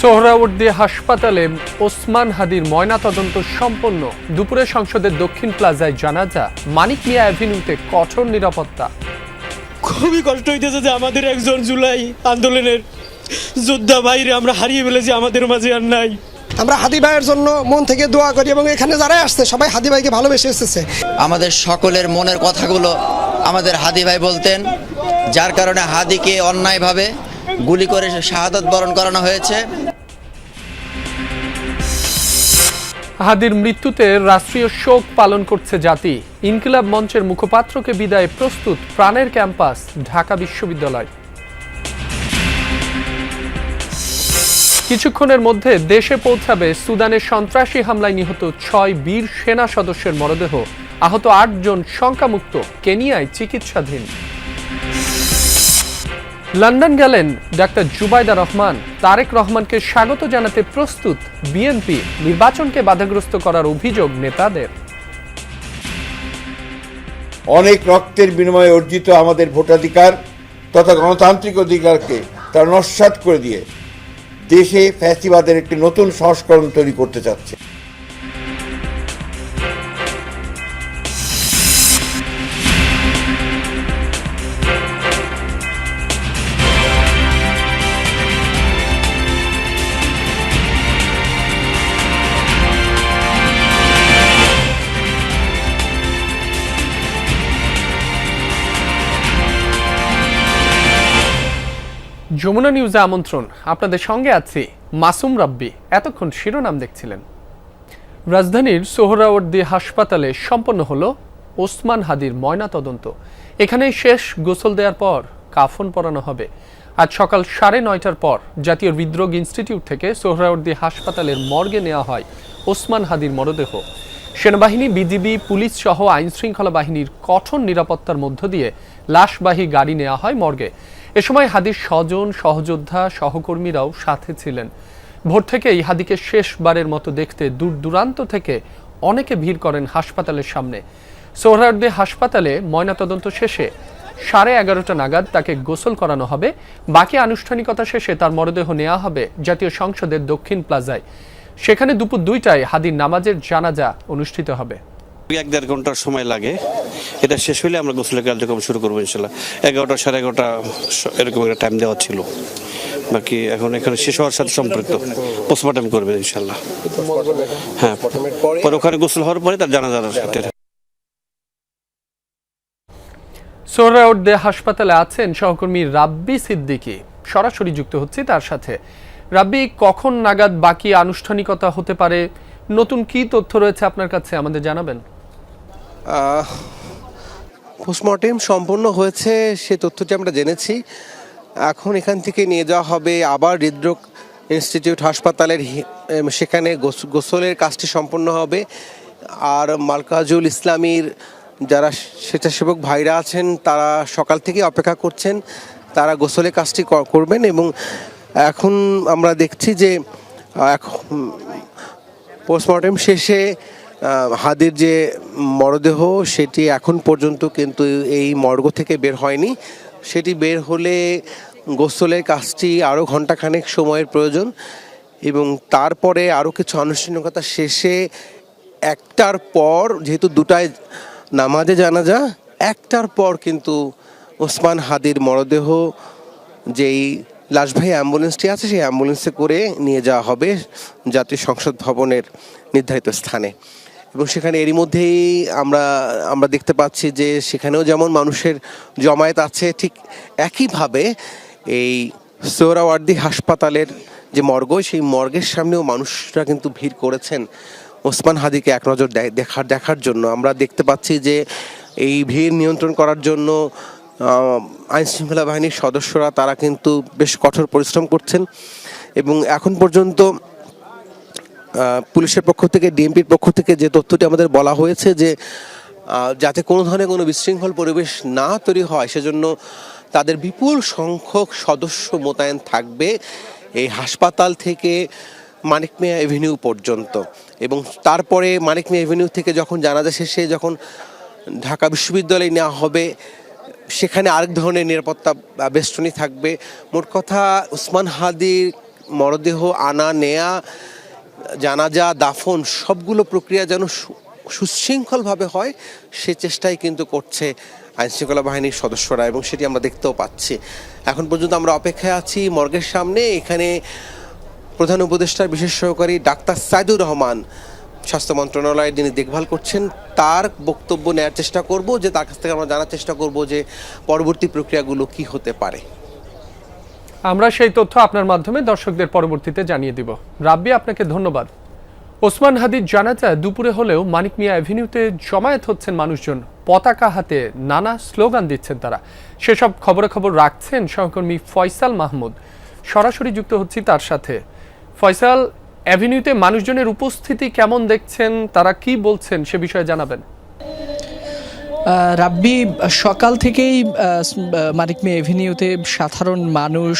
সোহরাওয়ার্দী হাসপাতালে ওসমান হাদির ময়নাতদন্ত সম্পন্ন। দুপুরে সংসদের দক্ষিণ প্লাজায় জানাজা। মানিক মিয়া অ্যাভিনিউতে কঠোর নিরাপত্তা। খুবই কষ্ট হইতেছে যে আমাদের একজন জুলাই আন্দোলনের যোদ্ধা ভাইরে আমরা হারিয়ে ফেলেছি, আমাদের মাঝে আর নাই। আমরা হাদি ভাইয়ের জন্য মন থেকে দোয়া করি এবং এখানে যারাই আসছে সবাই হাদি ভাইকে ভালোবেসে এসেছে। আমাদের সকলের মনের কথাগুলো আমাদের হাদি ভাই বলতেন, যার কারণে হাদিকে অন্যায়ভাবে গুলি করে শাহাদাত বরণ করানো হয়েছে। হাদির মৃত্যুতে রাষ্ট্রীয় শোক পালন করছে জাতি। ইনকিলাব মঞ্চের মুখপাত্রকে বিদায়ে প্রস্তুত প্রাণের ক্যাম্পাস ঢাকা বিশ্ববিদ্যালয়। কিছুক্ষণের মধ্যে দেশে পৌঁছাবে সুদানের সন্ত্রাসী হামলায় নিহত 6 বীর সেনা সদস্যের মরদেহ। আহত 8 জন শঙ্কামুক্ত, কেনিয়ায় চিকিৎসাধীন। লন্ডন গেলেন ডাক্তার জুবাইদা রহমান। তারেক রহমানকে স্বাগত জানাতে প্রস্তুত বিএনপি। নির্বাচনকে বাধাগ্রস্ত করার অভিযোগ নেতাদের। অনেক রক্তের বিনিময়ে অর্জিত আমাদের ভোটাধিকার তথা গণতান্ত্রিক অধিকারকে তারা নস্যাৎ করে দিয়ে দেশে ফ্যাসিবাদের একটি নতুন সংস্করণ তৈরি করতে চাচ্ছে। যমুনা নিউজে আমন্ত্রণ। আপনাদের সঙ্গে আছি মাসুম রাব্বি। এতক্ষণ শিরোনাম দেখছিলেন। রাজধানীর সোহরাওয়ার্দী হাসপাতালে সম্পন্ন হলো ওসমান হাদির ময়নাতদন্ত। এখানেই শেষ গোসল দেওয়ার পর কাফন পরানো হবে। আজ সকাল 9:30টার পর জাতীয় হৃদরোগ ইনস্টিটিউট থেকে সোহরাওয়ার্দী হাসপাতালের মর্গে নেওয়া হয় ওসমান হাদির মরদেহ। সেনাবাহিনী, বিজিবি, পুলিশ সহ আইন শৃঙ্খলা বাহিনীর কঠোর নিরাপত্তার মধ্য দিয়ে লাশবাহী গাড়ি নেওয়া হয় মর্গে। এ সময় হাদির স্বজন, সহযোদ্ধা, সহকর্মীরাও সাথে ছিলেন। ভোর থেকেই হাদিকে শেষবারের মতো দেখতে দূর দূরান্ত থেকে অনেকে ভিড় করেন হাসপাতালের সামনে। সোহরাওয়ার্দী হাসপাতালে ময়নাতদন্ত শেষে 11:30 নাগাদ তাকে গোসল করানো হবে। বাকি আনুষ্ঠানিকতা শেষে তার মরদেহ নেওয়া হবে জাতীয় সংসদের দক্ষিণ প্লাজায়। সেখানে দুপুর 2টায় হাদির নামাজের জানাজা অনুষ্ঠিত হবে। 1-1.5 ঘন্টার সময় লাগে। এটা শেষ হলে আমরা গোসলের কার্যক্রম শুরু করবো ইনশাল্লাহ। 11টা 11:30 এরকম একটা টাইম দেওয়া ছিল। বাকি এখন এখানে শেষ হওয়ার সাথে সম্পৃক্ত পোস্টমর্টম করবে ইনশাল্লাহ। হ্যাঁ, পরে ওখানে গোসল হওয়ার পরে তার জানাজা। সোহরাওয়ার্দী হাসপাতালে আছেন সহকর্মী রাব্বি সিদ্দিকী। সরাসরি যুক্ত হচ্ছে তার সাথে। রাব্বি, কখন নাগাদ বাকি আনুষ্ঠানিকতা হতে পারে? নতুন কি তথ্য রয়েছে আপনার কাছে, আমাদের জানাবেন। পোস্টমর্টেম সম্পন্ন হয়েছে, সে তথ্যটি আমরা জেনেছি। এখন এখান থেকে নিয়ে যাওয়া হবে আবার হৃদরোগ ইনস্টিটিউট হাসপাতালের, সেখানে গোসলের কাজটি সম্পন্ন হবে। আর মার্কাজুল ইসলামীর যারা স্বেচ্ছাসেবক ভাইরা আছেন তারা সকাল থেকে অপেক্ষা করছেন, তারা গোসলের কাজটি করবেন। এবং এখন আমরা দেখছি যে পোস্টমর্টেম শেষে হাদির যে মরদেহ সেটি এখন পর্যন্ত কিন্তু এই মর্গ থেকে বের হয়নি। সেটি বের হলে গোসলের কাজটি আরও ঘণ্টাখানেক সময়ের প্রয়োজন। এবং তারপরে আরও কিছু আনুষ্ঠানিকতা শেষে 1টার পর, যেহেতু 2টায় নামাজে জানাজা, 1টার পর কিন্তু ওসমান হাদির মরদেহ যেই লাশবাহী অ্যাম্বুলেন্সটি আছে সেই অ্যাম্বুলেন্সে করে নিয়ে যাওয়া হবে জাতীয় সংসদ ভবনের নির্ধারিত স্থানে। এবং সেখানে এরই মধ্যেই আমরা দেখতে পাচ্ছি যে সেখানেও যেমন মানুষের জমায়েত আছে, ঠিক একইভাবে এই সোহরাওয়ার্দী হাসপাতালের যে মর্গ, সেই মর্গের সামনেও মানুষরা কিন্তু ভিড় করেছেন ওসমান হাদিকে এক নজর দেখার জন্য। আমরা দেখতে পাচ্ছি যে এই ভিড় নিয়ন্ত্রণ করার জন্য আইন শৃঙ্খলা বাহিনীর সদস্যরা তারা কিন্তু বেশ কঠোর পরিশ্রম করছেন। এবং এখন পর্যন্ত পুলিশের পক্ষ থেকে, ডিএমপির পক্ষ থেকে যে তথ্যটি আমাদের বলা হয়েছে যে যাতে কোনো ধরনের কোনো বিশৃঙ্খল পরিবেশ না তৈরি হয় সেজন্য তাদের বিপুল সংখ্যক সদস্য মোতায়েন থাকবে এই হাসপাতাল থেকে মানিক মিয়া এভিনিউ পর্যন্ত। এবং তারপরে মানিক মিয়া এভিনিউ থেকে যখন জানাজা শেষে যখন ঢাকা বিশ্ববিদ্যালয়ে নেওয়া হবে সেখানে আরেক ধরনের নিরাপত্তা বেষ্টনী থাকবে। মোট কথা ওসমান হাদির মরদেহ আনা নেয়া, জানাজা, দাফন সবগুলো প্রক্রিয়া যেন সুশৃঙ্খলভাবে হয় সে চেষ্টাই কিন্তু করছে আইনশৃঙ্খলা বাহিনীর সদস্যরা, এবং সেটি আমরা দেখতেও পাচ্ছি। এখন পর্যন্ত আমরা অপেক্ষায় আছি মর্গের সামনে। এখানে প্রধান উপদেষ্টার বিশেষ সহকারী ডাক্তার সাইদুর রহমান, স্বাস্থ্য মন্ত্রণালয়ের যিনি দেখভাল করছেন, তার বক্তব্য নেওয়ার চেষ্টা করব, যে তার কাছ থেকে আমরা জানার চেষ্টা করব যে পরবর্তী প্রক্রিয়াগুলো কি হতে পারে। আমরা সেই তথ্য আপনার মাধ্যমে দর্শকদের পরবর্তীতে জানিয়ে দিব। রাব্বি, আপনাকে ধন্যবাদ। ওসমান হাদির জানাজা দুপুরে হলেও মানিক মিয়া অ্যাভিনিউতে জমায়েত হচ্ছেন মানুষজন, পতাকা হাতে নানা স্লোগান দিচ্ছেন তারা। সেসব খবর রাখছেন সহকর্মী ফয়সাল মাহমুদ। সরাসরি যুক্ত হচ্ছি তার সাথে। ফয়সাল, অ্যাভিনিউতে মানুষজনের উপস্থিতি কেমন দেখছেন, তারা কি বলছেন সে বিষয়ে জানাবেন। রাব্বি, সকাল থেকেই মানিক মিয়া এভিনিউতে সাধারণ মানুষ,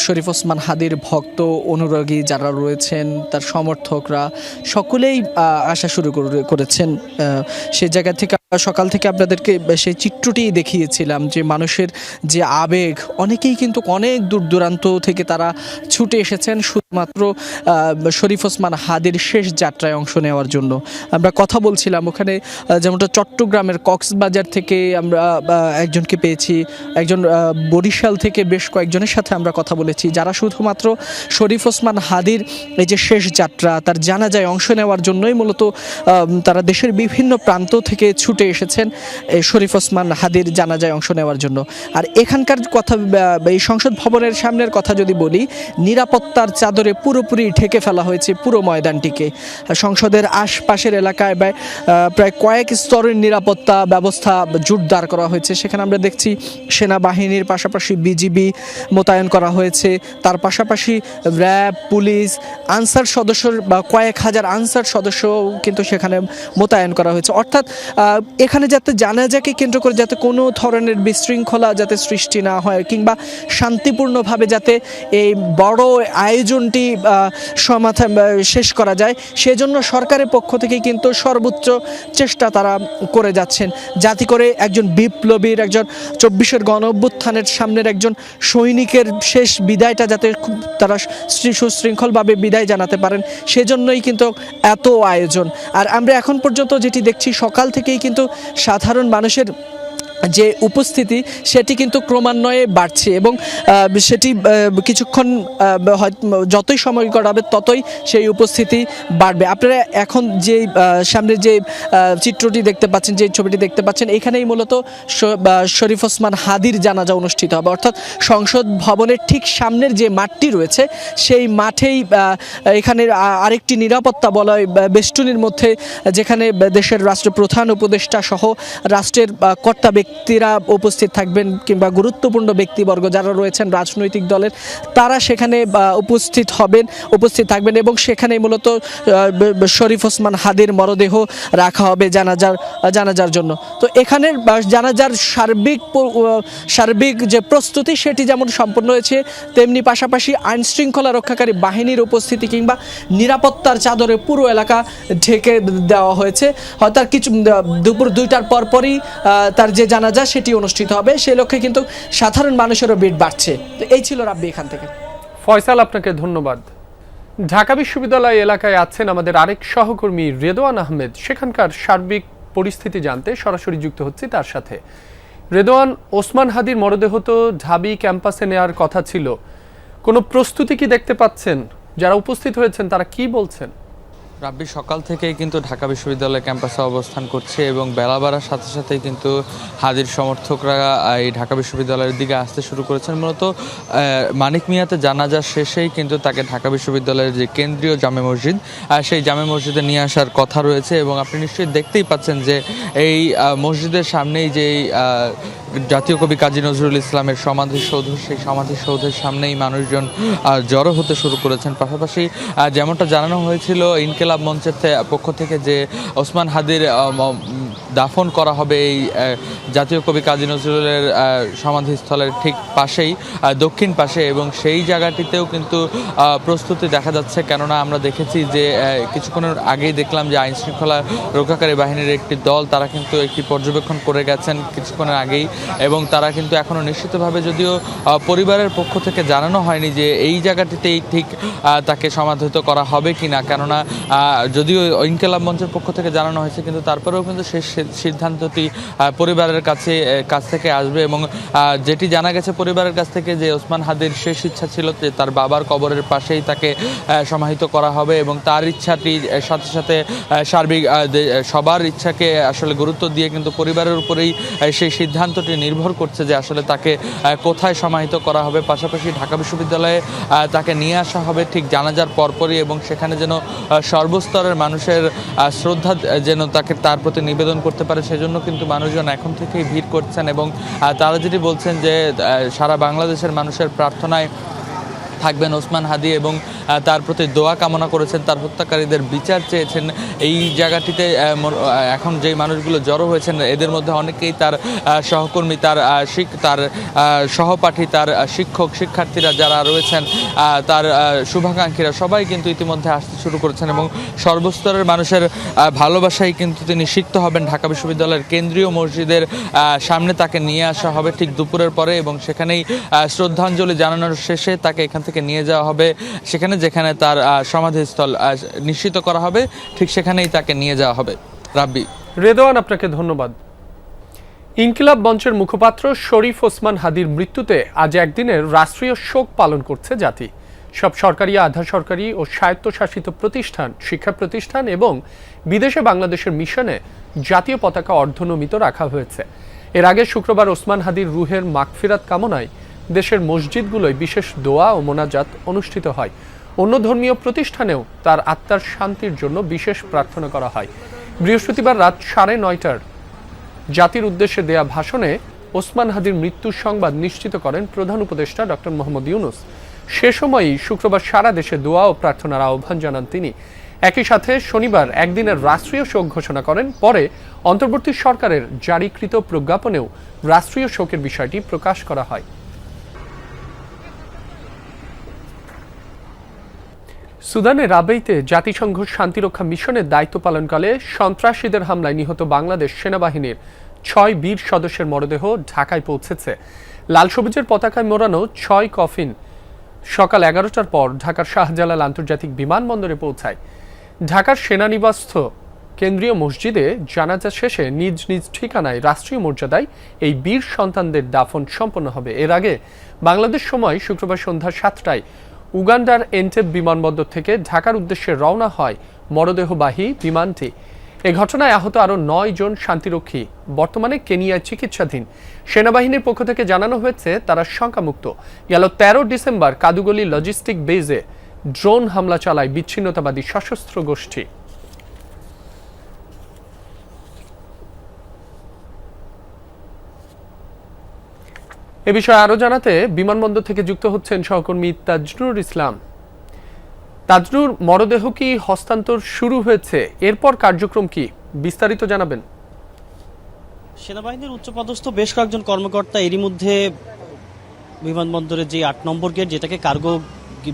শরীফ ওসমান হাদির ভক্ত অনুরাগী যারা রয়েছেন, তার সমর্থকরা সকলেই আসা শুরু করেছেন। সে জায়গা থেকে সকাল থেকে আপনাদেরকে সেই চিত্রটি দেখিয়েছিলাম যে মানুষের যে আবেগ, অনেকেই কিন্তু অনেক দূর দূরান্ত থেকে তারা ছুটে এসেছেন শুধুমাত্র শরীফ ওসমান হাদির শেষ যাত্রায় অংশ নেওয়ার জন্য। আমরা কথা বলছিলাম ওখানে, যেমনটা চট্টগ্রামের কক্সবাজার থেকে আমরা একজনকে পেয়েছি, একজন বরিশাল থেকে বেশ কয়েকজনের সাথে আমরা কথা বলেছি, যারা শুধুমাত্র শরীফ ওসমান হাদির এই যে শেষ যাত্রা, তার জানাজায় অংশ নেওয়ার জন্যই মূলত তারা দেশের বিভিন্ন প্রান্ত থেকে ছুটে এসেছেন শরীফ ওসমান হাদির জানাজায় অংশ নেওয়ার জন্য। আর এখানকার কথা, এই সংসদ ভবনের সামনের কথা যদি বলি, নিরাপত্তার চাদরে পুরোপুরি ঢেকে ফেলা হয়েছে পুরো ময়দানটিকে। সংসদের আশপাশের এলাকায় প্রায় কয়েক স্তরের নিরাপত্তা ব্যবস্থা জোরদার করা হয়েছে। সেখানে আমরা দেখছি সেনাবাহিনীর পাশাপাশি বিজিবি মোতায়েন করা হয়েছে, তার পাশাপাশি র্যাব, পুলিশ, আনসার সদস্য বা কয়েক হাজার আনসার সদস্য কিন্তু সেখানে মোতায়েন করা হয়েছে। অর্থাৎ এখানে যাতে জানাজাকে কেন্দ্র করে যাতে কোনো ধরনের বিশৃঙ্খলা যাতে সৃষ্টি না হয়, কিংবা শান্তিপূর্ণভাবে যাতে এই বড় আয়োজনটি শেষ করা যায়, সেজন্য সরকারের পক্ষ থেকে কিন্তু সর্বোচ্চ চেষ্টা তারা করে যাচ্ছেন, যাতে করে একজন বিপ্লবীর, একজন 24-এর গণ অভ্যুত্থানের সামনের একজন সৈনিকের শেষ বিদায়টা যাতে তারা সুশৃঙ্খলভাবে বিদায় জানাতে পারেন, সেজন্যই কিন্তু এত আয়োজন। আর আমরা এখন পর্যন্ত যেটি দেখছি, সকাল থেকেই কিন্তু সাধারণ মানুষের যে উপস্থিতি সেটি কিন্তু ক্রমান্বয়ে বাড়ছে, এবং সেটি কিছুক্ষণ যতই সময় গড়াবে ততই সেই উপস্থিতি বাড়বে। আপনারা এখন যে সামনে যে চিত্রটি দেখতে পাচ্ছেন, যে ছবিটি দেখতে পাচ্ছেন, এখানেই মূলত শরীফ ওসমান হাদির জানাজা অনুষ্ঠিত হবে। অর্থাৎ সংসদ ভবনের ঠিক সামনের যে মাঠটি রয়েছে, সেই মাঠেই এখানে আরেকটি নিরাপত্তা বলয় বেষ্টনীর মধ্যে, যেখানে দেশের রাষ্ট্রপ্রধান, উপদেষ্টা সহ রাষ্ট্রের কর্তা ব্যক্তিরা উপস্থিত থাকবেন, কিংবা গুরুত্বপূর্ণ ব্যক্তিবর্গ যারা রয়েছেন রাজনৈতিক দলের, তারা সেখানে উপস্থিত থাকবেন, এবং সেখানে মূলত শরীফ ওসমান হাদির মরদেহ রাখা হবে জানাজার জন্য। তো এখানে জানাজার সার্বিক যে প্রস্তুতি সেটি যেমন সম্পন্ন হয়েছে, তেমনি পাশাপাশি আইন শৃঙ্খলা রক্ষাকারী বাহিনীর উপস্থিতি কিংবা নিরাপত্তার চাদরে পুরো এলাকা ঢেকে দেওয়া হয়েছে। হয়তো আর কিছু দুপুর 2টার পরপরই তার যে জানাজা সেটি অনুষ্ঠিত হবে, সেই লক্ষ্যে কিন্তু সাধারণ মানুষেরও ভিড় বাড়ছে। তো এই ছিল রাব্বি এখান থেকে। ফয়সাল, আপনাকে ধন্যবাদ। ঢাকা বিশ্ববিদ্যালয় এলাকায় আছেন আমাদের আরেক সহকর্মী রেদওয়ান আহমেদ। সেখানকার সার্বিক পরিস্থিতি জানতে সরাসরি যুক্ত হচ্ছি তার সাথে। রেদওয়ান, ওসমান হাদির মরদেহ তো ঢাবি ক্যাম্পাসে নেওয়ার কথা ছিল, কোনো প্রস্তুতি কি দেখতে পাচ্ছেন? যারা উপস্থিত হয়েছেন তারা কি বলছেন? রাব্বি, সকাল থেকেই কিন্তু ঢাকা বিশ্ববিদ্যালয় ক্যাম্পাসে অবস্থান করছে, এবং বেলা বাড়ার সাথে সাথেই কিন্তু হাদির সমর্থকরা এই ঢাকা বিশ্ববিদ্যালয়ের দিকে আসতে শুরু করেছেন। মূলত মানিক মিয়াতে জানাজা শেষেই কিন্তু তাকে ঢাকা বিশ্ববিদ্যালয়ের যে কেন্দ্রীয় জামে মসজিদ, সেই জামে মসজিদে নিয়ে আসার কথা রয়েছে। এবং আপনি নিশ্চয়ই দেখতেই পাচ্ছেন যে এই মসজিদের সামনেই যেই জাতীয় কবি কাজী নজরুল ইসলামের সমাধিসৌধ, সেই সমাধিসৌধের সামনেই মানুষজন জড়ো হতে শুরু করেছেন। পাশাপাশি যেমনটা জানানো হয়েছিল, ইনকেলাব ইনকিলাব মঞ্চের পক্ষ থেকে যে ওসমান হাদির দাফন করা হবে এই জাতীয় কবি কাজী নজরুলের সমাধিস্থলের ঠিক পাশেই, দক্ষিণ পাশে, এবং সেই জায়গাটিতেও কিন্তু প্রস্তুতি দেখা যাচ্ছে। কেননা আমরা দেখেছি যে কিছুক্ষণের আগেই দেখলাম যে আইনশৃঙ্খলা রক্ষাকারী বাহিনীর একটি দল তারা কিন্তু একটি পর্যবেক্ষণ করে গেছেন কিছুক্ষণের আগেই, এবং তারা কিন্তু এখনও নিশ্চিতভাবে, যদিও পরিবারের পক্ষ থেকে জানানো হয়নি যে এই জায়গাটিতেই ঠিক তাকে সমাধিত করা হবে কিনা, কেননা যদিও ইনকিলাব মঞ্চের পক্ষ থেকে জানানো হয়েছে, কিন্তু তারপরেও কিন্তু শেষ সিদ্ধান্তটি পরিবারের কাছ থেকে আসবে। এবং যেটি জানা গেছে পরিবারের কাছ থেকে, যে ওসমান হাদির শেষ ইচ্ছা ছিল যে তার বাবার কবরের পাশেই তাকে সমাহিত করা হবে, এবং তার ইচ্ছাটির সাথে সাথে সার্বিক সবার ইচ্ছাকে আসলে গুরুত্ব দিয়ে কিন্তু পরিবারের উপরেই সেই সিদ্ধান্তটি নির্ভর করছে যে আসলে তাকে কোথায় সমাহিত করা হবে। পাশাপাশি ঢাকা বিশ্ববিদ্যালয়ে তাকে নিয়ে আসা হবে ঠিক জানাজার পরপরই, এবং সেখানে যেন সর্বস্তরের মানুষের শ্রদ্ধা যেন তার প্রতি নিবেদন করতে পারে, সেজন্য কিন্তু মানুষজন এখন থেকেই ভিড় করছেন। এবং তারা যেটি বলছেন যে সারা বাংলাদেশের মানুষের প্রার্থনায় থাকবেন ওসমান হাদি, এবং তার প্রতি দোয়া কামনা করেছেন, তার হত্যাকারীদের বিচার চেয়েছেন। এই জায়গাটিতে এখন যে মানুষগুলো জড়ো হয়েছেন এদের মধ্যে অনেকেই তার সহকর্মী, তার সহপাঠী, তার শিক্ষক শিক্ষার্থীরা যারা রয়েছেন, তার শুভাকাঙ্ক্ষীরা সবাই কিন্তু ইতিমধ্যে আসতে শুরু করেছেন, এবং সর্বস্তরের মানুষের ভালোবাসায় কিন্তু তিনি সিক্ত হবেন। ঢাকা বিশ্ববিদ্যালয়ের কেন্দ্রীয় মসজিদের সামনে তাকে নিয়ে আসা হবে ঠিক দুপুরের পরে, এবং সেখানেই শ্রদ্ধাঞ্জলি জানানোর শেষে তাকে এখান থেকে নিয়ে যাওয়া হবে সেখানে, যেখানে তার সমাধিস্থল নিশ্চিত করা হবে, ঠিক সেখানেই তাকে নিয়ে যাওয়া হবে। রাব্বি। রেদওয়ান, আপনাকে ধন্যবাদ। ইনকিলাব মঞ্চের মুখপাত্র শরীফ ওসমান হাদির মৃত্যুতে আজ একদিনের রাষ্ট্রীয় শোক পালন করছে জাতি। সব সরকারি, আধা সরকারি ও স্বায়ত্তশাসিত প্রতিষ্ঠান, শিক্ষা প্রতিষ্ঠান এবং বিদেশে বাংলাদেশের মিশনে জাতীয় পতাকা অর্ধনমিত রাখা হয়েছে। এর আগে শুক্রবার ওসমান হাদির রুহের মাগফিরাত কামনায় দেশের মসজিদগুলোয় বিশেষ দোয়া ও মোনাজাত অনুষ্ঠিত হয়। অন্য ধর্মীয় প্রতিষ্ঠানেও তার আত্মার শান্তির জন্য বিশেষ প্রার্থনা করা হয়। বৃহস্পতিবার রাত 9:30টার জাতির উদ্দেশ্যে দেয়া ভাষণে ওসমান হাদির মৃত্যুর সংবাদ নিশ্চিত করেন প্রধান উপদেষ্টা ডক্টর মোহাম্মদ ইউনূস। সে সময়ই শুক্রবার সারা দেশে দোয়া ও প্রার্থনার আহ্বান জানান তিনি। একই সাথে শনিবার একদিনের রাষ্ট্রীয় শোক ঘোষণা করেন। পরে অন্তর্বর্তী সরকারের জারিকৃত প্রজ্ঞাপনেও রাষ্ট্রীয় শোকের বিষয়টি প্রকাশ করা হয়। সুদানের রাবেইতে জাতিসংঘ শান্তিরক্ষা মিশনের দায়িত্ব পালনকালে সন্ত্রাসীদের হামলায় নিহত বাংলাদেশ সেনাবাহিনীর 6 বীর সদস্যের মরদেহ ঢাকায় পৌঁছেছে। লাল সবুজের পতাকায় মোড়ানো 6 কফিন সকাল 11টার পর ঢাকার শাহজালাল আন্তর্জাতিক বিমানবন্দরে পৌঁছায়। ঢাকার সেনানিবাসস্থ কেন্দ্রীয় মসজিদে জানাজা শেষে নিজ নিজ ঠিকানায় রাষ্ট্রীয় মর্যাদায় এই বীর সন্তানদের দাফন সম্পন্ন হবে। এর আগে বাংলাদেশ সময় শুক্রবার সন্ধ্যা 7টায় উগান্ডার এন্টেব বিমানবন্দর থেকে ঢাকার উদ্দেশ্যে রওনা হয় মরদেহবাহী বিমানটি। এ ঘটনায় আহত আরও 9 জন শান্তিরক্ষী বর্তমানে কেনিয়ায় চিকিৎসাধীন। সেনাবাহিনীর পক্ষ থেকে জানানো হয়েছে তারা শঙ্কামুক্ত। গেল 13 ডিসেম্বর কাদুগলি লজিস্টিক বেজে ড্রোন হামলা চালায় বিচ্ছিন্নতাবাদী সশস্ত্র গোষ্ঠী। এ বিষয়ে আরো জানাতে বিমানবন্দর থেকে যুক্ত হচ্ছেন সহকর্মী তাজনুর ইসলাম। তাজনুর, মরদেহ কি হস্তান্তর শুরু হয়েছে? এরপর কার্যক্রম কি, বিস্তারিত জানাবেন। সেনাবাহিনীর উচ্চপদস্থ বেশ কয়েকজন কর্মকর্তা এরই মধ্যে বিমানবন্দরের যে 8 নম্বর গেট, যেটাকে কার্গো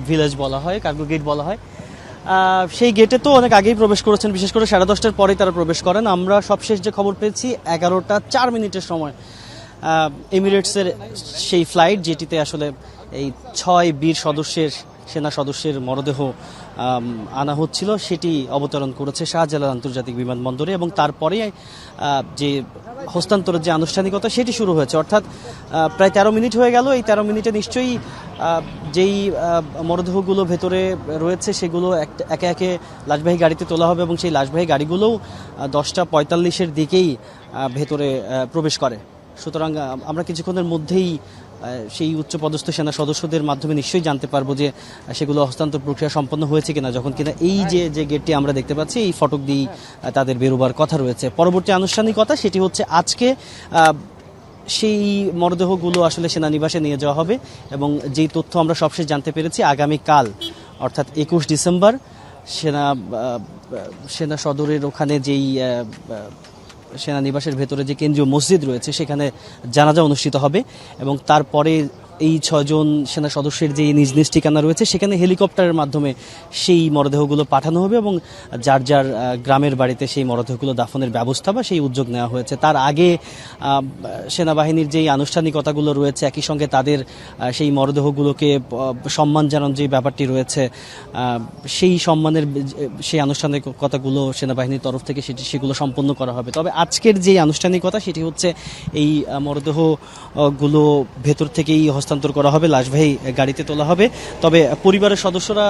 ভিলেজ বলা হয়, কার্গো গেট বলা হয়, সেই গেটে তো অনেক আগেই প্রবেশ করেছেন। বিশেষ করে 10:30টার পরেই তারা প্রবেশ করেন। আমরা সবশেষ যে খবর পেয়েছি 11:04 সময় এমিরেটসের সেই ফ্লাইট, যেটিতে আসলে এই 6 বীর সেনা সদস্যের মরদেহ আনা হচ্ছিল, সেটি অবতরণ করেছে শাহজালাল আন্তর্জাতিক বিমানবন্দরে, এবং তারপরে যে হস্তান্তরের যে আনুষ্ঠানিকতা সেটি শুরু হয়েছে। অর্থাৎ প্রায় 13 মিনিট হয়ে গেল। এই 13 মিনিটে নিশ্চয়ই যেই মরদেহগুলো ভেতরে রয়েছে সেগুলো একে একে লাশবাহী গাড়িতে তোলা হবে, এবং সেই লাশবাহী গাড়িগুলোও 10:45 দিকেই ভেতরে প্রবেশ করে। সুতরাং আমরা কিছুক্ষণের মধ্যেই সেই উচ্চপদস্থ সেনা সদস্যদের মাধ্যমে নিশ্চয়ই জানতে পারবো যে সেগুলো হস্তান্তর প্রক্রিয়া সম্পন্ন হয়েছে কিনা, যখন কিনা এই যে গেটটি আমরা দেখতে পাচ্ছি এই ফটক দিয়েই তাদের বেরোবার কথা রয়েছে। পরবর্তী আনুষ্ঠানিকতা সেটি হচ্ছে আজকে সেই মরদেহগুলো আসলে সেনানিবাসে নিয়ে যাওয়া হবে, এবং যেই তথ্য আমরা সবশেষ জানতে পেরেছি আগামীকাল অর্থাৎ 21 ডিসেম্বর সেনা সদরের ওখানে যেই সেনানিবাসের ভেতরে যে কেন্দ্রীয় মসজিদ রয়েছে সেখানে জানাজা অনুষ্ঠিত হবে এবং তারপরে এই 6 জন সেনা সদস্যের যে নিজ নিজ ঠিকানা রয়েছে সেখানে হেলিকপ্টারের মাধ্যমে সেই মরদেহগুলো পাঠানো হবে এবং যার যার গ্রামের বাড়িতে সেই মরদেহগুলো দাফনের ব্যবস্থা বা সেই উদ্যোগ নেওয়া হয়েছে। তার আগে সেনাবাহিনীর যেই আনুষ্ঠানিকতাগুলো রয়েছে একই সঙ্গে তাদের সেই মরদেহগুলোকে সম্মান জানানোর যে ব্যাপারটি রয়েছে সেই সম্মানের সেই আনুষ্ঠানিকতাগুলো সেনাবাহিনীর তরফ থেকে সেগুলো সম্পন্ন করা হবে। তবে আজকের যে আনুষ্ঠানিকতা সেটি হচ্ছে এই মরদেহগুলো ভেতর থেকেই হস্তান্তর করা হবে, লাশবাহী গাড়িতে তোলা হবে। তবে পরিবারের সদস্যরা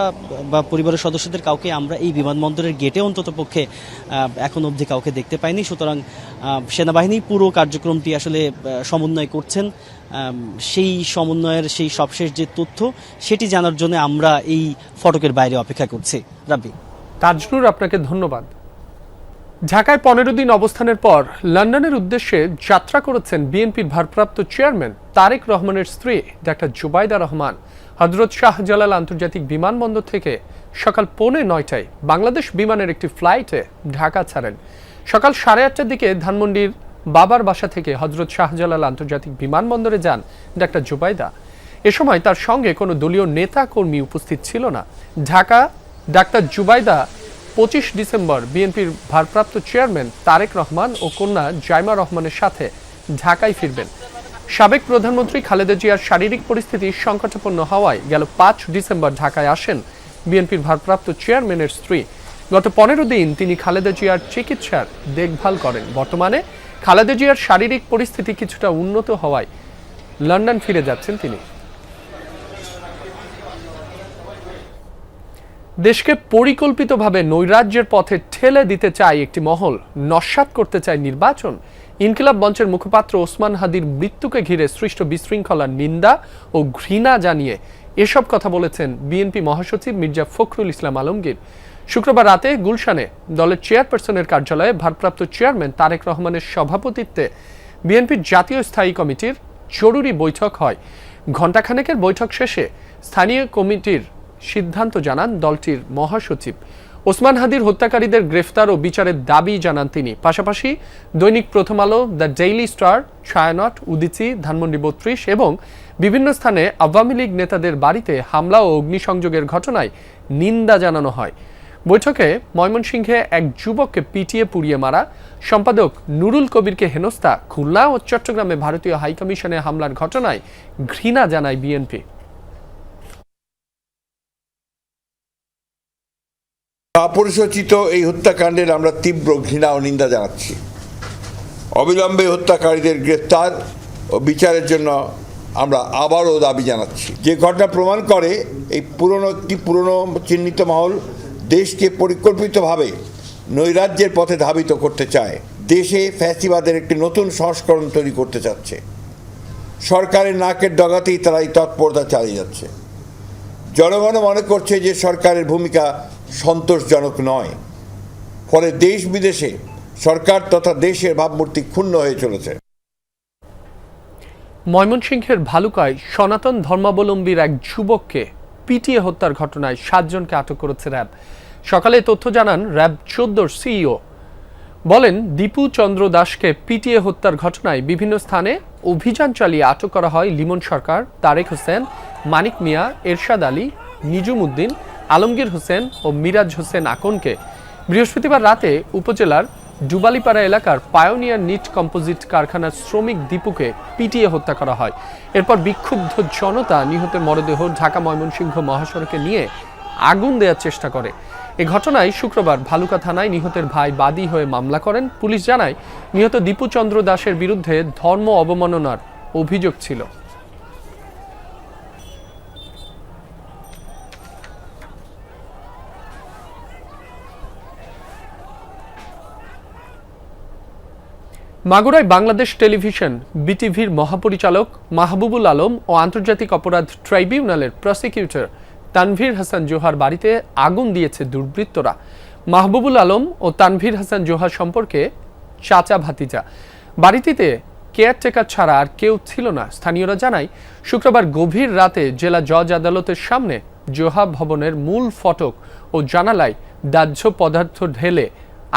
বা পরিবারের সদস্যদের কাউকে আমরা এই বিমানবন্দরের গেটে অন্তত পক্ষে এখন অবধি কাউকে দেখতে পাইনি। সুতরাং সেনাবাহিনী পুরো কার্যক্রমটি আসলে সমন্বয় করছেন। সেই সমন্বয়ের সেই সবশেষ যে তথ্য সেটি জানার জন্য আমরা এই ফটকের বাইরে অপেক্ষা করছি। রাব্বি। তাজনুর, আপনাকে ধন্যবাদ। ঢাকায় 15 দিন অবস্থানের পর লন্ডনের উদ্দেশ্যে যাত্রা করেছেন বিএনপির ভারপ্রাপ্ত চেয়ারম্যান তারেক রহমানের স্ত্রী ডাক্তার জুবাইদা রহমান। হযরত শাহজালাল আন্তর্জাতিক বিমানবন্দর থেকে সকাল 9:15টায় বাংলাদেশ বিমানের একটি ফ্লাইটে ঢাকা ছাড়েন। সকাল 8:30টার দিকে ধানমন্ডির বাবার বাসা থেকে হযরত শাহজালাল আন্তর্জাতিক বিমানবন্দরে যান ডাক্তার জুবাইদা। এ সময় তার সঙ্গে কোনো দলীয় নেতা কর্মী উপস্থিত ছিল না। ঢাকা ডাক্তার জুবাইদা 25 ডিসেম্বর বিএনপির ভারপ্রাপ্ত চেয়ারম্যান তারেক রহমান ও কন্যা জাইমা রহমানের সাথে ঢাকায় ফিরবেন। সাবেক প্রধানমন্ত্রী খালেদা জিয়ার শারীরিক পরিস্থিতি সংকটাপন্ন হওয়ায় গেল 5 ডিসেম্বর ঢাকায় আসেন বিএনপির ভারপ্রাপ্ত চেয়ারম্যানের স্ত্রী। গত 15 দিন তিনি খালেদা জিয়ার চিকিৎসার দেখভাল করেন। বর্তমানে খালেদা জিয়ার শারীরিক পরিস্থিতি কিছুটা উন্নত হওয়ায় লন্ডন ফিরে যাচ্ছেন তিনি। দেশকে পরিকল্পিতভাবে নৈরাজ্যের পথে ঠেলে দিতে চায় একটি মহল, নস্যাৎ করতে চায় নির্বাচন। ইনকিলাব মঞ্চের মুখপাত্র ওসমান হাদির মৃত্যুকে ঘিরে সৃষ্ট বিশৃঙ্খলার নিন্দা ও ঘৃণা জানিয়ে এসব কথা বলেছেন বিএনপি মহাসচিব মির্জা ফখরুল ইসলাম আলমগীর। শুক্রবার রাতে গুলশানে দলের চেয়ারপারসনের কার্যালয়ে ভারপ্রাপ্ত চেয়ারম্যান তারেক রহমানের সভাপতিত্বে বিএনপির জাতীয় স্থায়ী কমিটির জরুরি বৈঠক হয়। ঘণ্টাখানেকের বৈঠক শেষে স্থানীয় কমিটির সিদ্ধান্ত জানান দলটির মহাসচিব। ওসমান হাদির হত্যাকারীদের গ্রেফতার ও বিচারের দাবি জানান তিনি। পাশাপাশি দৈনিক প্রথম আলো, the daily star, Chhayanaut, Udichi, Dhanmondi 32 এবং বিভিন্ন স্থানে আওয়ামী লীগ নেতাদের বাড়িতে হামলা ও অগ্নিসংযোগের ঘটনায় নিন্দা জানানো হয়। বৈঠকে ময়মনসিংহে এক যুবককে পিটিয়ে পুড়িয়ে মারা, সম্পাদক নুরুল কবিরকে হেনস্থা, খুলনা ও চট্টগ্রামে ভারতীয় হাইকমিশনে হামলার ঘটনায় ঘৃণা জানায় বিএনপি। অপরিসচিত এই হত্যাকাণ্ডের আমরা তীব্র ঘৃণা ও নিন্দা জানাচ্ছি। অবিলম্বে হত্যাকারীদের গ্রেফতার ও বিচারের জন্য আমরা আবারও দাবি জানাচ্ছি। যে ঘটনা প্রমাণ করে একটি পুরনো চিহ্নিত মহল দেশকে পরিকল্পিতভাবে নৈরাজ্যের পথে ধাবিত করতে চায়, দেশে ফ্যাসিবাদের একটি নতুন সংস্করণ তৈরি করতে চাচ্ছে। সরকারের নাকের ডগাতেই তারা এই তৎপরতা চালিয়ে যাচ্ছে। জনগণ মনে করছে যে সরকারের ভূমিকা সন্তোষজনক নয়, ফলে দেশ বিদেশে সরকার তথা দেশের ভাবমূর্তি ক্ষুণ্ণ হয়ে চলেছে। ময়মনসিংহের ভালুকায় সনাতন ধর্মাবলম্বীর এক যুবককে পিটিয়ে হত্যার ঘটনায় 7 জনকে আটক করেছে র্যাব। সকালে তথ্য জানান র্যাব 14 সিইও। বলেন, দীপু চন্দ্র দাসকে পিটিয়ে হত্যার ঘটনায় বিভিন্ন স্থানে অভিযান চালিয়ে আটক করা হয় লিমন সরকার, তারেক হোসেন, মানিক মিয়া, এরশাদ আলী, নিজুম উদ্দিন, আলমগীর হোসেন ও মিরাজ হোসেন আকনকে। বৃহস্পতিবার রাতে উপজেলার ডুবালিপাড়া এলাকার পায়োনিয়ার নিট কম্পোজিট কারখানার শ্রমিক দীপুকে পিটিয়ে হত্যা করা হয়। এরপর বিক্ষুব্ধ জনতা নিহতের মরদেহ ঢাকা ময়মনসিংহ মহাসড়কে নিয়ে আগুন দেওয়ার চেষ্টা করে। এ ঘটনায় শুক্রবার ভালুকা থানায় নিহতের ভাই বাদী হয়ে মামলা করেন। পুলিশ জানায়, নিহত দীপু চন্দ্র দাসের বিরুদ্ধে ধর্ম অবমাননার অভিযোগ ছিল। মাগুরায় বাংলাদেশ টেলিভিশন বিটিভির মহাপরিচালক মাহবুবুল আলম ও আন্তর্জাতিক অপরাধ ট্রাইব্যুনালের প্রসিকিউটর তানভীর হাসান জোহার বাড়িতে আগুন দিয়েছে দুর্বৃত্তরা। মাহবুবুল আলম ও তানভীর হাসান জোহার সম্পর্কে চাচা ভাতিজা। বাড়িটিতে কেয়ারটেকার ছাড়া আর কেউ ছিল না। স্থানীয়রা জানায়, শুক্রবার গভীর রাতে জেলা জজ আদালতের সামনে জোহা ভবনের মূল ফটক ও জানালায় দাহ্য পদার্থ ঢেলে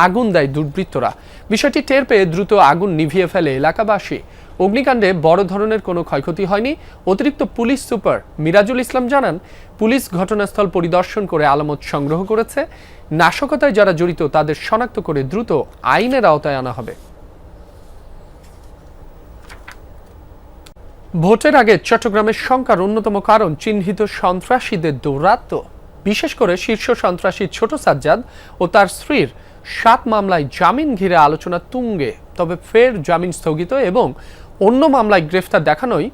আগুন দেয় দুর্বৃত্তরা। বিষয়টি টের পেয়ে দ্রুত আগুন নিভিয়ে ফেলে এলাকাবাসী। অগ্নিকাণ্ডে বড় ধরনের কোনো ক্ষয়ক্ষতি হয়নি। অতিরিক্ত পুলিশ সুপার মিরাজুল ইসলাম জানান, পুলিশ ঘটনাস্থল পরিদর্শন করে আলামত সংগ্রহ করেছে। নাশকতায় যারা জড়িত তাদের শনাক্ত করে দ্রুত আইনের আওতায় আনা হবে। ভোটের আগে চট্টগ্রামের শঙ্কার অন্যতম কারণ চিহ্নিত সন্ত্রাসীদের দৌরাত্ম্য। বিশেষ করে শীর্ষ সন্ত্রাসী ছোট সাজ্জাদ ও তার স্ত্রীর 7 মামলায় জামিন ঘিরে আলোচনা তুঙ্গে। তবে ফের জামিন স্থগিত এবং অন্য মামলায় গ্রেফতার দেখানোই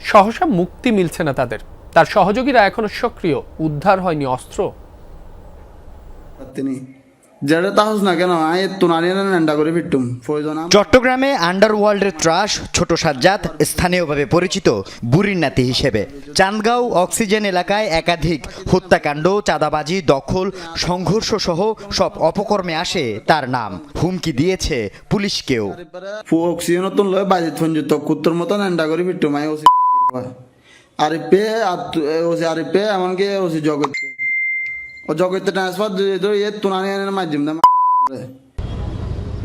সহসা মুক্তি মিলছে না তাদের। তার সহযোগীরা এখনো সক্রিয়, উদ্ধার হয়নি অস্ত্র। চট্টগ্রামে আন্ডারওয়ার্ল্ডের ত্রাস ছোট সাজ্জাদ, স্থানীয়ভাবে পরিচিত বুড়ির নাতি হিসেবে। চান্দগাঁও অক্সিজেন এলাকায় একাধিক হত্যাকাণ্ড, চাঁদাবাজি, দখল, সংঘর্ষ সহ সব অপকর্মে আসে তার নাম। হুমকি দিয়েছে পুলিশকেও।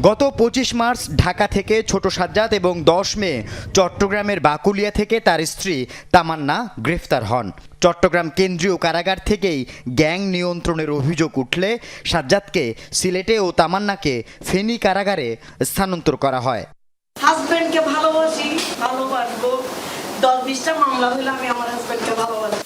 গত 25 মার্চ ঢাকা থেকে ছোট সাজ্জাদ এবং 10 মে চট্টগ্রামের বাকুলিয়া থেকে তার স্ত্রী তামান্না গ্রেফতার হন। চট্টগ্রাম কেন্দ্রীয় কারাগার থেকেই গ্যাং নিয়ন্ত্রণের অভিযোগ উঠলে সাজ্জাদকে সিলেটে ও তামান্নাকে ফেনী কারাগারে স্থানান্তর করা হয়। হাজবেন্ডকে ভালোবাসি, ভালোবাসবো। 10-20টা মামলা হলে আমি আমার হাজবেন্ডকে ভালোবাসি।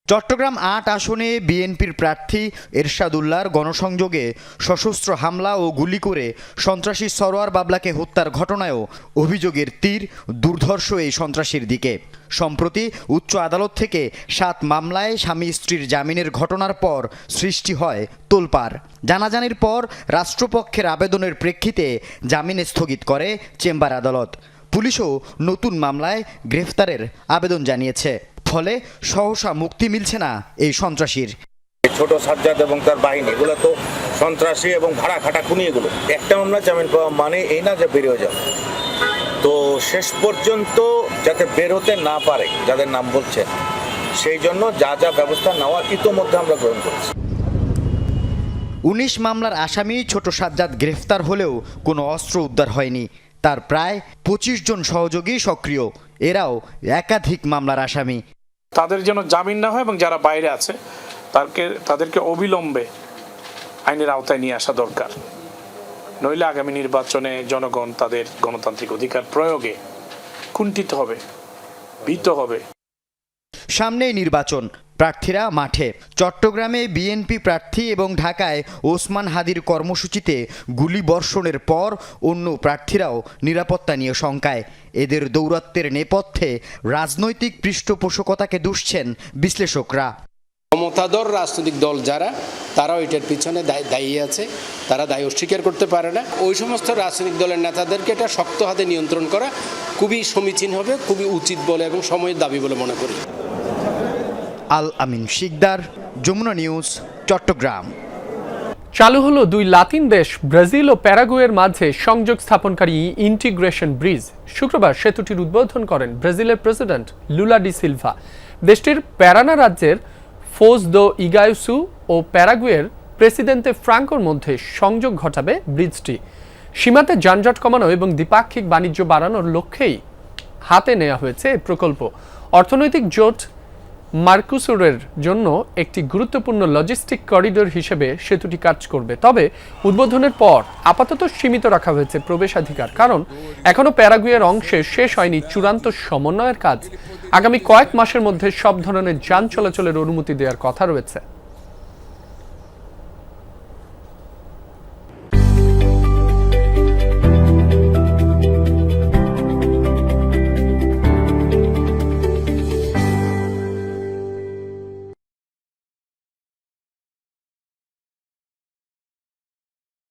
চট্টগ্রাম 8 আসনে বিএনপির প্রার্থী এরশাদুল্লাহর গণসংযোগে সশস্ত্র হামলা ও গুলি করে সন্ত্রাসী সরোয়ার বাবলাকে হত্যার ঘটনায়ও অভিযোগের তীর দুর্ধর্ষ এই সন্ত্রাসীর দিকে। সম্প্রতি উচ্চ আদালত থেকে 7 মামলায় স্বামী স্ত্রীর জামিনের ঘটনার পর সৃষ্টি হয় তোলপাড়। জানাজানির পর রাষ্ট্রপক্ষের আবেদনের প্রেক্ষিতে জামিন স্থগিত করে চেম্বার আদালত। পুলিশও নতুন মামলায় গ্রেফতারের আবেদন জানিয়েছে। ফলে সহসা মুক্তি মিলছে না এই সন্ত্রাসীর। ছোট সাজ্জাদ এবং তার বাহিনী, এগুলো তো সন্ত্রাসী এবং ভাড়া খাটা খুনি। এগুলো একটা মামলা জামিন পাওয়া মানে এই না যে বেরিয়ে যাও। তো শেষ পর্যন্ত যাতে বেরোতে না পারে যাদের নাম বলছে, সেই জন্য যা যা ব্যবস্থা নেওয়া ইতোমধ্যে আমরা গ্রহণ করেছি। 19 মামলার আসামি ছোট সাজ্জাদ গ্রেফতার হলেও কোনো অস্ত্র উদ্ধার হয়নি। তার প্রায় 25 জন সহযোগী সক্রিয়, এরাও একাধিক মামলার আসামি। তাদের যেন জামিন না হয় এবং যারা বাইরে আছে তাদেরকে অবিলম্বে আইনের আওতায় নিয়ে আসা দরকার। নইলে আগামী নির্বাচনে জনগণ তাদের গণতান্ত্রিক অধিকার প্রয়োগে কুণ্ঠিত হবে, ভীত হবে। সামনেই নির্বাচন, প্রার্থীরা মাঠে। চট্টগ্রামে বিএনপি প্রার্থী এবং ঢাকায় ওসমান হাদির কর্মসূচিতে গুলিবর্ষণের পর অন্য প্রার্থীরাও নিরাপত্তা নিয়ে শঙ্কায়। এদের দৌরাত্ম্যের নেপথ্যে রাজনৈতিক পৃষ্ঠপোষকতাকে দুষছেন বিশ্লেষকরা। ক্ষমতাধর রাজনৈতিক দল যারা, তারাও এটার পিছনে দায়ী আছে, তারা দায় অস্বীকার করতে পারে না। ওই সমস্ত রাজনৈতিক দলের নেতাদেরকে এটা শক্ত হাতে নিয়ন্ত্রণ করা খুবই সমীচীন হবে, খুবই উচিত বলে এবং সময়ের দাবি বলে মনে করি। আল আমিন শিকদার, যমুনা নিউজ, চট্টগ্রাম। চালু হলো 2 লাতিন দেশ ব্রাজিল ও প্যারাগুয়ের মাঝে সংযোগ স্থাপনকারী ইন্টিগ্রেশন ব্রিজ। শুক্রবার সেতুটির উদ্বোধন করেন ব্রাজিলের প্রেসিডেন্ট লুলা ডি সিলভা। দেশটির প্যারানা রাজ্যের ফোজ দো ইগাইসু ও প্যারাগুয়ের প্রেসিডেন্টে ফ্রাঙ্কোর মধ্যে সংযোগ ঘটাবে ব্রিজটি। সীমাতে যানজট কমানো এবং দ্বিপাক্ষিক বাণিজ্য বাড়ানোর লক্ষ্যেই হাতে নেওয়া হয়েছে এই প্রকল্প। অর্থনৈতিক জোট মার্কুসুরের জন্য একটি গুরুত্বপূর্ণ লজিস্টিক করিডোর হিসেবে সেতুটি কাজ করবে। তবে উদ্বোধনের পর আপাতত সীমিত রাখা হয়েছে প্রবেশাধিকার, কারণ এখনও প্যারাগুয়ের অংশে শেষ হয়নি চূড়ান্ত সমন্বয়ের কাজ। আগামী কয়েক মাসের মধ্যে সব ধরনের যান চলাচলের অনুমতি দেওয়ার কথা রয়েছে।